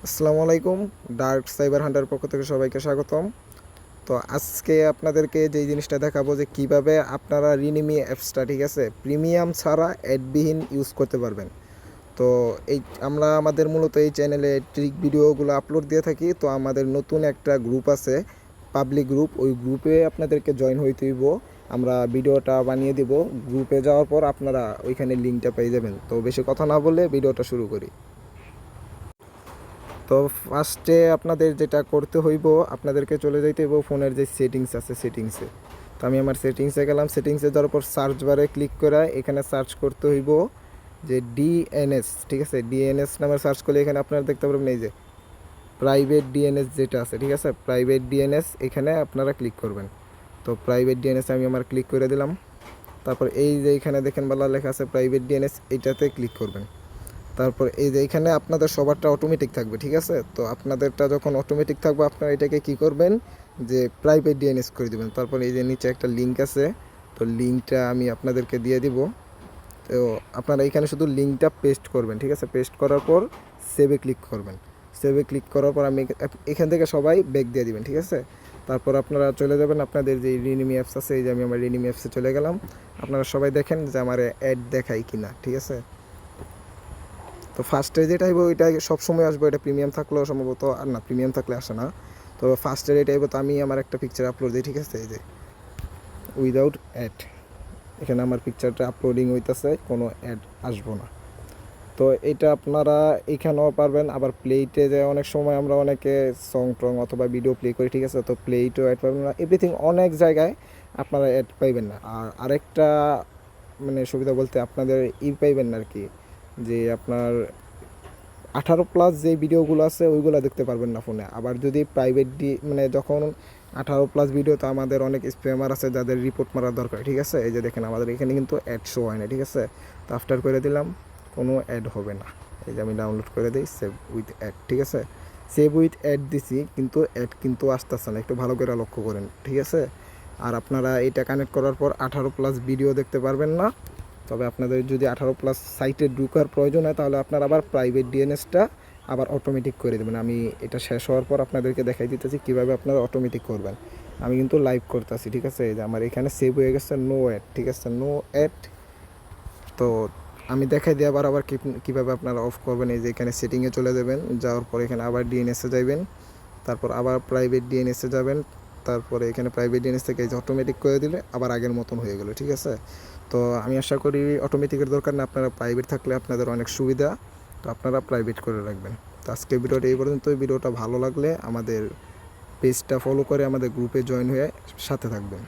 আসসালামু আলাইকুম। Dark cyber Hunter পক্ষ থেকে সবাইকে স্বাগতম। তো আজকে আপনাদেরকে যেই জিনিসটা দেখাবো যে কিভাবে আপনারা রিনিমি অ্যাপসটা, ঠিক আছে, প্রিমিয়াম ছাড়া অ্যাডবিহীন ইউজ করতে পারবেন। তো এই আমরা আমাদের মূলত এই চ্যানেলে ট্রিক ভিডিওগুলো আপলোড দিয়ে থাকি। তো আমাদের নতুন একটা গ্রুপ আছে, পাবলিক গ্রুপ। ওই গ্রুপে আপনাদেরকে জয়েন হইতে হইব। আমরা ভিডিওটা বানিয়ে দিব। গ্রুপে যাওয়ার পর আপনারা ওইখানে লিঙ্কটা পেয়ে যাবেন। তো বেশি কথা না বলে ভিডিওটা শুরু করি। তো ফার্স্টে আপনাদের যেটা করতে হইব, আপনাদেরকে চলে যাইতে হইব ফোনের যে সেটিংস আছে সেটিংসে। তো আমি আমার সেটিংসে গেলাম। সেটিংসে যাওয়ার পর সার্চ বারে ক্লিক করে এখানে সার্চ করতে হইব যে ডিএনএস, ঠিক আছে। ডিএনএস নামে সার্চ করলে এখানে আপনারা দেখতে পারবেন এই যে প্রাইভেট ডিএনএস যেটা আছে, ঠিক আছে, প্রাইভেট ডিএনএস এখানে আপনারা ক্লিক করবেন। তো প্রাইভেট ডিএনএস আমি আমার ক্লিক করে দিলাম। তারপর এই যে এখানে দেখেন বালা লেখা আছে প্রাইভেট ডিএনএস, এইটাতে ক্লিক করবেন। তারপর এই যে এখানে আপনাদের সবারটা অটোমেটিক থাকবে, ঠিক আছে। তো আপনাদেরটা যখন অটোমেটিক থাকবে আপনারা এটাকে কি করবেন যে প্রাইভেট ডিএনএস করে দেবেন। তারপর এই যে নিচে একটা লিঙ্ক আছে, তো লিঙ্কটা আমি আপনাদেরকে দিয়ে দিব। তো আপনারা এখানে শুধু লিঙ্কটা পেস্ট করবেন, ঠিক আছে। পেস্ট করার পর সেভে ক্লিক করবেন। সেভে ক্লিক করার পর আমি এখান থেকে সবাই ব্যাক দিয়ে দিবেন, ঠিক আছে। তারপর আপনারা চলে যাবেন আপনাদের যে রিনিমি অ্যাপস আছে, এই যে আমি আমার রিনিমি অ্যাপসে চলে গেলাম। আপনারা সবাই দেখেন যে আমার অ্যাড দেখাই কিনা, ঠিক আছে। তো ফার্স্টে যেটা হইব ওইটা সবসময় আসবে, এটা প্রিমিয়াম থাকলেও সম্ভবত আর না, প্রিমিয়াম থাকলে আসে না। তো ফার্স্টের এটা হইব, তো আমি আমার একটা পিকচার আপলোড দিই, ঠিক আছে। এই যে উইদাউট অ্যাড, এখানে আমার পিকচারটা আপলোডিং হইতেছে, কোনো অ্যাড আসবো না। তো এটা আপনারা এখানেও পারবেন। আবার প্লেইটে যে অনেক সময় আমরা অনেকে সং টং অথবা ভিডিও প্লে করি, ঠিক আছে। তো প্লেইটেও অ্যাড পাবেন না, এভরিথিং অনেক জায়গায় আপনারা অ্যাড পাইবেন না। আর আরেকটা মানে সুবিধা বলতে আপনাদের পাইবেন না আর কি, যে আপনার 18+ যে ভিডিওগুলো আছে ওইগুলো দেখতে পারবেন না ফোনে। আবার যদি প্রাইভেট মানে যখন 18+ ভিডিও, তো আমাদের অনেক স্প্যামার আছে যাদের রিপোর্ট মারা দরকার, ঠিক আছে। এই যে দেখেন আমাদের এখানে কিন্তু অ্যাড শো হয় না, ঠিক আছে। তো আফটার করে দিলাম, কোনো অ্যাড হবে না। এই যে আমি ডাউনলোড করে দিই সেভ উইথ অ্যাড, ঠিক আছে। সেভ উইথ অ্যাড দিছি কিন্তু অ্যাড কিন্তু আসতেছে না, একটু ভালো করে লক্ষ্য করেন, ঠিক আছে। আর আপনারা এটা কানেক্ট করার পর 18+ ভিডিও দেখতে পারবেন না। তবে আপনাদের যদি 18+ সাইটে ঢুকার প্রয়োজন হয় তাহলে আপনারা আবার প্রাইভেট ডিএনএসটা আবার অটোমেটিক করে দেবেন। আমি এটা শেষ হওয়ার পর আপনাদেরকে দেখাই দিতেছি কীভাবে আপনারা অটোমেটিক করবেন। আমি কিন্তু লাইভ করতেছি, ঠিক আছে। এই যে আমার এখানে সেভ হয়ে গেছে নো অ্যাড, ঠিক আছে, নো অ্যাড। তো আমি দেখাই দিই আবার কীভাবে আপনারা অফ করবেন। এই যে এখানে সেটিংয়ে চলে যাবেন, যাওয়ার পর এখানে আবার ডিএনএসে যাবেন, তারপর আবার প্রাইভেট ডিএনএসে যাবেন। তারপরে এখানে প্রাইভেট ডিএনএস থেকে এই যে অটোমেটিক করে দিলে আবার আগের মতন হয়ে গেলো, ঠিক আছে। তো আমি আশা করি অটোমেটিকের দরকার না, আপনারা প্রাইভেট থাকলে আপনাদের অনেক সুবিধা। তো আপনারা প্রাইভেট করে রাখবেন। তো আজকে ভিডিওটা এই পর্যন্ত। ভিডিওটা ভালো লাগলে আমাদের পেজটা ফলো করে আমাদের গ্রুপে জয়েন হয়ে সাথে থাকবেন।